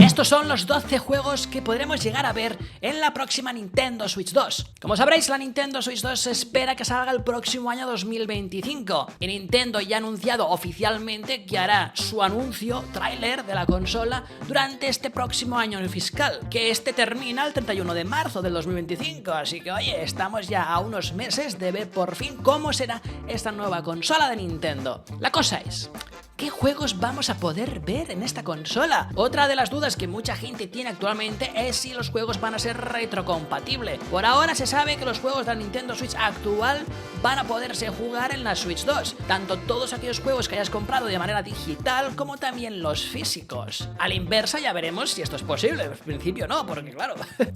estos son los 12 juegos que podremos llegar a ver en la próxima Nintendo Switch 2. Como sabréis, la Nintendo Switch 2 se espera que salga el próximo año 2025 y Nintendo ya ha anunciado oficialmente que hará su anuncio, tráiler de la consola durante este próximo año fiscal, que este termina el 31 de marzo del 2025, así que oye, estamos ya a unos meses de ver por fin cómo será esta nueva consola de Nintendo. La cosa es, ¿qué juegos vamos a poder ver en esta consola? Otra de las dudas que mucha gente tiene actualmente es si los juegos van a ser retrocompatibles. Por ahora se sabe que los juegos de la Nintendo Switch actual van a poderse jugar en la Switch 2, tanto todos aquellos juegos que hayas comprado de manera digital como también los físicos. A la inversa ya veremos si esto es posible, en principio no, porque claro,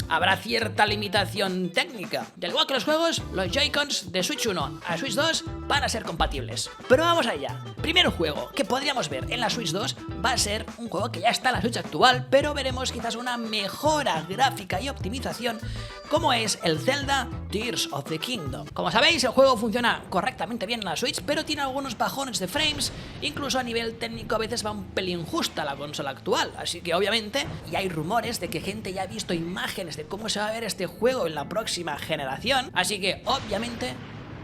habrá cierta limitación técnica. Del igual que los juegos, los Joy-Cons de Switch 1 a Switch 2 van a ser compatibles. Pero vamos allá. Primer juego que podríamos ver en la Switch 2 va a ser un juego que ya está en la Switch actual, pero veremos quizás una mejora gráfica y optimización, como es el Zelda Tears of the Kingdom. Como sabéis, el juego funciona correctamente bien en la Switch, pero tiene algunos bajones de frames, incluso a nivel técnico a veces va un pelín justa la consola actual, así que obviamente, y hay rumores de que gente ya ha visto imágenes de cómo se va a ver este juego en la próxima generación, así que obviamente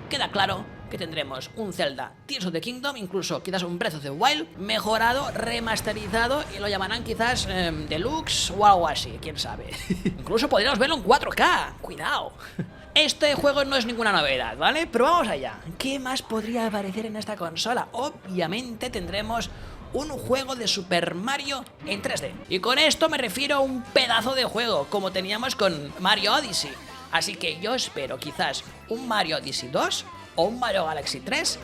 queda claro que tendremos un Zelda Tears of the Kingdom, incluso quizás un Breath of the Wild mejorado, remasterizado, y lo llamarán quizás Deluxe o algo así, quién sabe. Incluso podríamos verlo en 4K, cuidado. Este juego no es ninguna novedad, ¿vale? Pero vamos allá. ¿Qué más podría aparecer en esta consola? Obviamente tendremos un juego de Super Mario en 3D. Y con esto me refiero a un pedazo de juego, como teníamos con Mario Odyssey. Así que yo espero quizás un Mario Odyssey 2 o un Mario Galaxy 3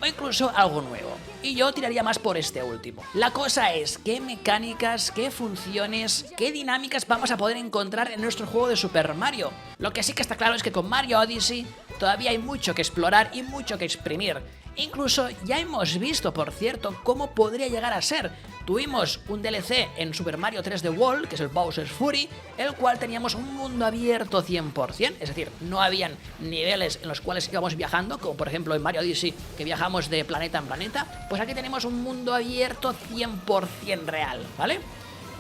o incluso algo nuevo. Y yo tiraría más por este último. La cosa es, ¿qué mecánicas, qué funciones, qué dinámicas vamos a poder encontrar en nuestro juego de Super Mario? Lo que sí que está claro es que con Mario Odyssey todavía hay mucho que explorar y mucho que exprimir. Incluso ya hemos visto, por cierto, cómo podría llegar a ser. Tuvimos un DLC en Super Mario 3D World, que es el Bowser's Fury, el cual teníamos un mundo abierto 100%, es decir, no habían niveles en los cuales íbamos viajando, como por ejemplo en Mario Odyssey, que viajamos de planeta en planeta, pues aquí tenemos un mundo abierto 100% real, ¿vale?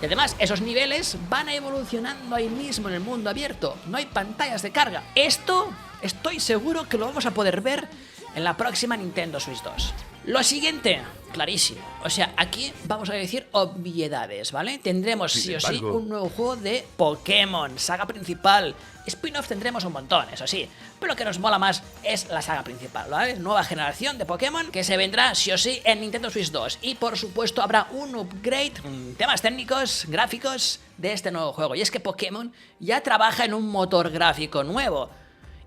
Y además, esos niveles van evolucionando ahí mismo en el mundo abierto, no hay pantallas de carga. Esto, estoy seguro que lo vamos a poder ver en la próxima Nintendo Switch 2. Lo siguiente, clarísimo. O sea, aquí vamos a decir obviedades, ¿vale? Tendremos sí o sí un nuevo juego de Pokémon, saga principal. Spin-off tendremos un montón, eso sí. Pero lo que nos mola más es la saga principal, ¿vale? Nueva generación de Pokémon que se vendrá sí o sí en Nintendo Switch 2. Y por supuesto habrá un upgrade, temas técnicos, gráficos de este nuevo juego. Y es que Pokémon ya trabaja en un motor gráfico nuevo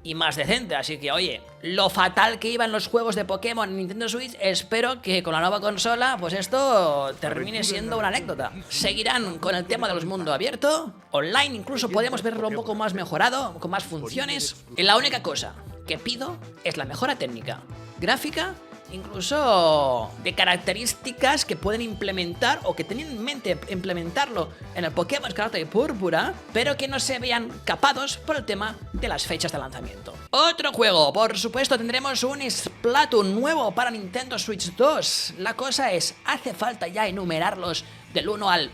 y más decente, así que oye, lo fatal que iban los juegos de Pokémon en Nintendo Switch, espero que con la nueva consola pues esto termine siendo una anécdota. Seguirán con el tema de los mundos abiertos, online incluso podemos verlo un poco más mejorado, con más funciones, y la única cosa que pido es la mejora técnica, gráfica, incluso de características que pueden implementar o que tenían en mente implementarlo en el Pokémon Escarlata y Púrpura, pero que no se vean capados por el tema de las fechas de lanzamiento. Otro juego, por supuesto tendremos un Splatoon nuevo para Nintendo Switch 2. La cosa es, hace falta ya enumerarlos del 1 al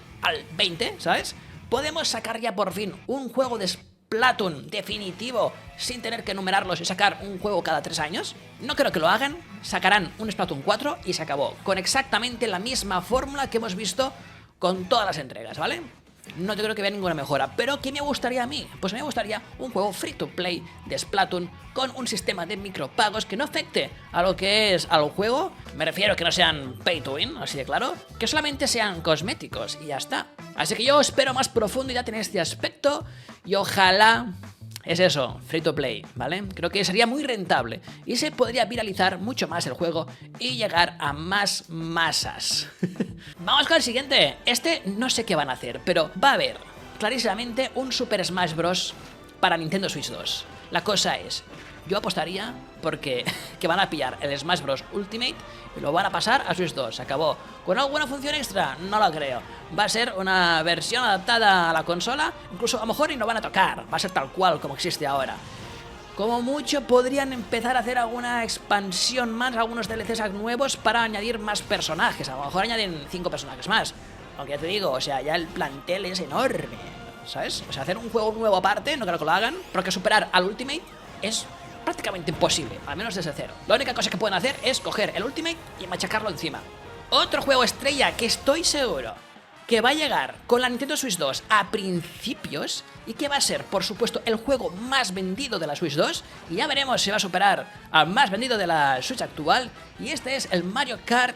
20, ¿sabes? Podemos sacar ya por fin un juego de Splatoon definitivo sin tener que enumerarlos y sacar un juego cada 3 años. No creo que lo hagan, sacarán un Splatoon 4 y se acabó, con exactamente la misma fórmula que hemos visto con todas las entregas, ¿vale? No te creo que vea ninguna mejora, pero ¿qué me gustaría a mí? Pues me gustaría un juego free to play de Splatoon con un sistema de micropagos que no afecte a lo que es al juego. Me refiero a que no sean pay to win, así de claro, que solamente sean cosméticos y ya está. Así que yo espero más profundidad en este aspecto y ojalá es eso, free to play, ¿vale? Creo que sería muy rentable y se podría viralizar mucho más el juego y llegar a más masas. Vamos con el siguiente. Este no sé qué van a hacer, pero va a haber clarísimamente un Super Smash Bros. Para Nintendo Switch 2. La cosa es, yo apostaría porque que van a pillar el Smash Bros. Ultimate y lo van a pasar a Switch 2. Se acabó. ¿Con alguna función extra? No lo creo. Va a ser una versión adaptada a la consola, incluso a lo mejor y no van a tocar. Va a ser tal cual como existe ahora. Como mucho podrían empezar a hacer alguna expansión más, algunos DLCs nuevos para añadir más personajes. A lo mejor añaden 5 personajes más. Aunque ya te digo, o sea, ya el plantel es enorme, ¿sabes? O sea, hacer un juego nuevo aparte, no creo que lo hagan, porque superar al Ultimate es prácticamente imposible, al menos desde cero. La única cosa que pueden hacer es coger el Ultimate y machacarlo encima. Otro juego estrella que estoy seguro que va a llegar con la Nintendo Switch 2 a principios y que va a ser, por supuesto, el juego más vendido de la Switch 2, y ya veremos si va a superar al más vendido de la Switch actual, y este es el Mario Kart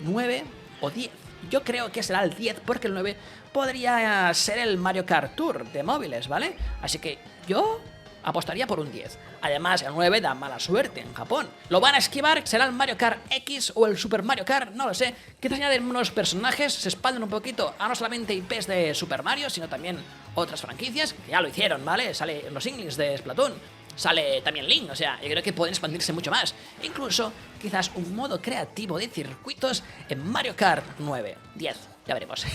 9 o 10. Yo creo que será el 10 porque el 9 podría ser el Mario Kart Tour de móviles, ¿vale? Así que yo apostaría por un 10. Además, el 9 da mala suerte en Japón. Lo van a esquivar, será el Mario Kart X o el Super Mario Kart, no lo sé. Quizás añaden unos personajes, se expanden un poquito a no solamente IPs de Super Mario, sino también otras franquicias, que ya lo hicieron, ¿vale? Sale en los Inklings de Splatoon. Sale también Link, o sea, yo creo que pueden expandirse mucho más. Incluso, quizás un modo creativo de circuitos en Mario Kart 9, 10, ya veremos.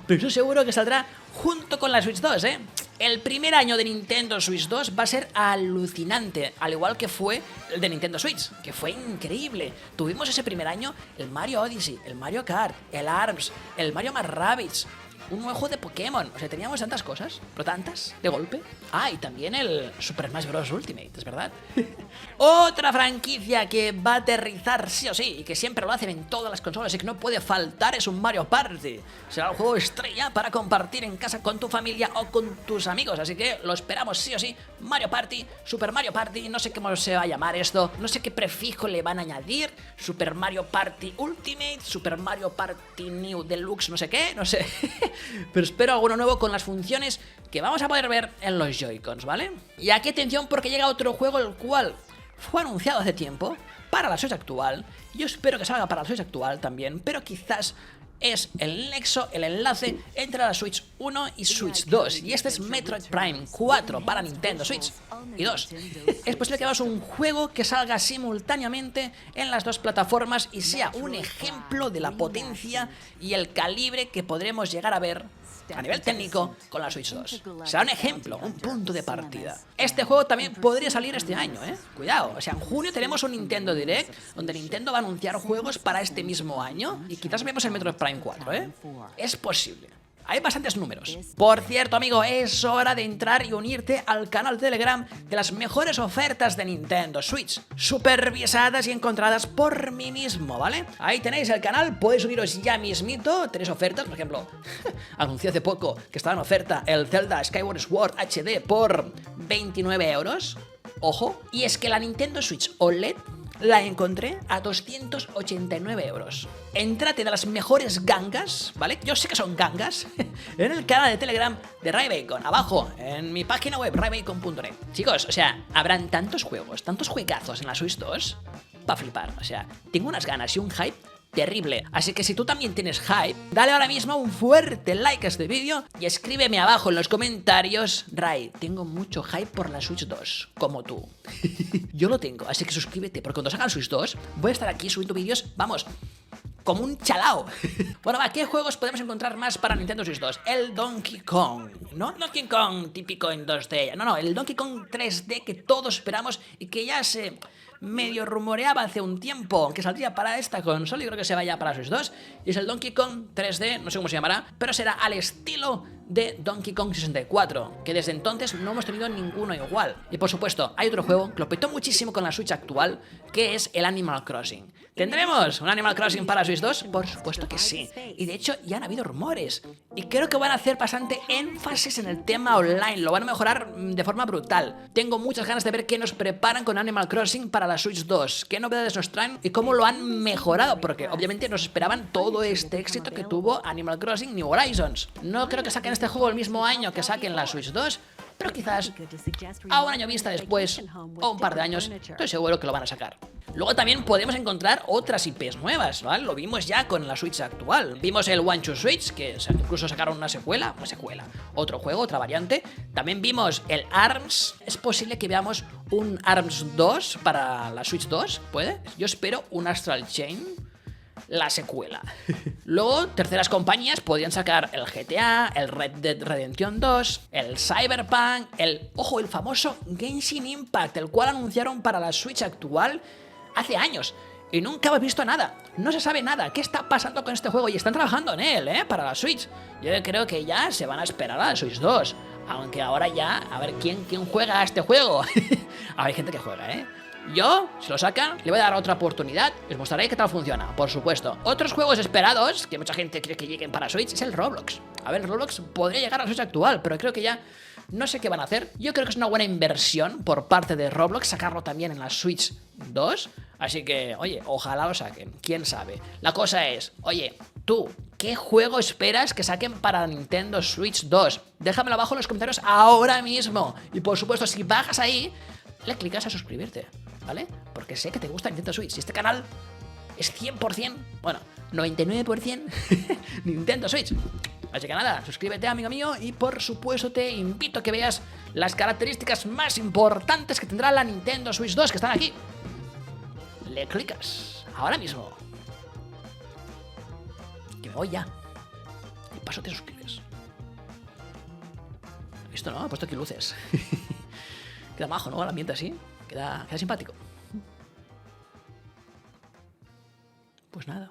Pero estoy seguro que saldrá junto con la Switch 2, ¿eh? El primer año de Nintendo Switch 2 va a ser alucinante, al igual que fue el de Nintendo Switch, que fue increíble. Tuvimos ese primer año el Mario Odyssey, el Mario Kart, el ARMS, el Mario + Rabbids, un nuevo juego de Pokémon. O sea, teníamos tantas cosas, pero tantas, de golpe. Ah, y también el Super Smash Bros. Ultimate, es verdad. Otra franquicia que va a aterrizar sí o sí, y que siempre lo hacen en todas las consolas y que no puede faltar, es un Mario Party. Será el juego estrella para compartir en casa con tu familia o con tus amigos, así que lo esperamos sí o sí. Mario Party, Super Mario Party, no sé cómo se va a llamar esto, no sé qué prefijo le van a añadir. Super Mario Party Ultimate, Super Mario Party New Deluxe, no sé qué, no sé. Pero espero alguno nuevo con las funciones que vamos a poder ver en los Joy-Cons, ¿vale? Y aquí atención porque llega otro juego el cual fue anunciado hace tiempo para la Switch actual. Yo espero que salga para la Switch actual también, pero quizás es el nexo, el enlace entre la Switch 1 y Switch 2. Y este es Metroid Prime 4 para Nintendo Switch y 2. Es posible que hagamos un juego que salga simultáneamente en las dos plataformas y sea un ejemplo de la potencia y el calibre que podremos llegar a ver a nivel técnico con la Switch 2. Será un ejemplo, un punto de partida. Este juego también podría salir este año, cuidado. O sea, en junio tenemos un Nintendo Direct donde Nintendo va a anunciar juegos para este mismo año y quizás vemos el Metroid Prime 4, Es posible. Hay bastantes números. Por cierto, amigo, es hora de entrar y unirte al canal de Telegram de las mejores ofertas de Nintendo Switch, supervisadas y encontradas por mí mismo, ¿vale? Ahí tenéis el canal, podéis uniros ya mismito, tenéis ofertas, por ejemplo, anuncié hace poco que estaba en oferta el Zelda Skyward Sword HD por 29 euros, ojo, y es que la Nintendo Switch OLED la encontré a 289 euros. Entrate de las mejores gangas, ¿vale? Yo sé que son gangas, en el canal de Telegram de RayBacon, abajo, en mi página web, raybacon.net. Chicos, o sea, habrán tantos juegos, tantos juegazos en la Switch 2, para flipar. O sea, tengo unas ganas y un hype terrible. Así que si tú también tienes hype, dale ahora mismo un fuerte like a este vídeo y escríbeme abajo en los comentarios: Ray, tengo mucho hype por la Switch 2, como tú. Yo lo tengo, así que suscríbete, porque cuando salga la Switch 2 voy a estar aquí subiendo vídeos, vamos, como un chalao. Bueno, va, ¿qué juegos podemos encontrar más para Nintendo Switch 2? El Donkey Kong, ¿no? Donkey Kong típico en 2D, no, el Donkey Kong 3D que todos esperamos y que ya se medio rumoreaba hace un tiempo que saldría para esta consola y creo que se vaya para Switch 2. Y es el Donkey Kong 3D, no sé cómo se llamará, pero será al estilo de Donkey Kong 64, que desde entonces no hemos tenido ninguno igual. Y por supuesto, hay otro juego que lo petó muchísimo con la Switch actual, que es el Animal Crossing. ¿Tendremos un Animal Crossing para Switch 2? Por supuesto que sí. Y de hecho ya han habido rumores. Y creo que van a hacer bastante énfasis en el tema online. Lo van a mejorar de forma brutal. Tengo muchas ganas de ver qué nos preparan con Animal Crossing para la Switch 2. Qué novedades nos traen y cómo lo han mejorado. Porque obviamente nos esperaban todo este éxito que tuvo Animal Crossing New Horizons. No creo que saquen este juego el mismo año que saquen la Switch 2, pero quizás a un año vista después o un par de años estoy seguro que lo van a sacar. Luego también podemos encontrar otras IPs nuevas, ¿vale? Lo vimos ya con la Switch actual. Vimos el One to Switch, que incluso sacaron una secuela, otro juego, otra variante. También vimos el ARMS. Es posible que veamos un ARMS 2 para la Switch 2, ¿puede? Yo espero un Astral Chain, la secuela. Luego, terceras compañías podrían sacar el GTA, el Red Dead Redemption 2, el Cyberpunk, el famoso Genshin Impact, el cual anunciaron para la Switch actual hace años. y nunca he visto nada. No se sabe nada. ¿Qué está pasando con este juego? Y están trabajando en él, para la Switch. Yo creo que ya se van a esperar a la Switch 2. Aunque ahora ya, a ver quién juega a este juego. Hay gente que juega, Yo, si lo sacan, le voy a dar otra oportunidad. Y os mostraré qué tal funciona, por supuesto. Otros juegos esperados, que mucha gente cree que lleguen para Switch, es el Roblox. A ver, el Roblox podría llegar a la Switch actual, pero creo que ya no sé qué van a hacer. Yo creo que es una buena inversión por parte de Roblox sacarlo también en la Switch 2. Así que, oye, ojalá lo saquen. Quién sabe. La cosa es, oye, tú, ¿qué juego esperas que saquen para Nintendo Switch 2? Déjamelo abajo en los comentarios ahora mismo. Y por supuesto, si bajas ahí, le clicas a suscribirte, ¿vale? Porque sé que te gusta Nintendo Switch. Y este canal es 100%, bueno, 99% Nintendo Switch. Así que nada, suscríbete, amigo mío, y por supuesto te invito a que veas las características más importantes que tendrá la Nintendo Switch 2, que están aquí. Le clicas ahora mismo. Que me voy ya. Y paso te suscribes. ¿Has visto, no? He puesto aquí luces. Queda majo, ¿no? El ambiente así. Queda simpático. Pues nada.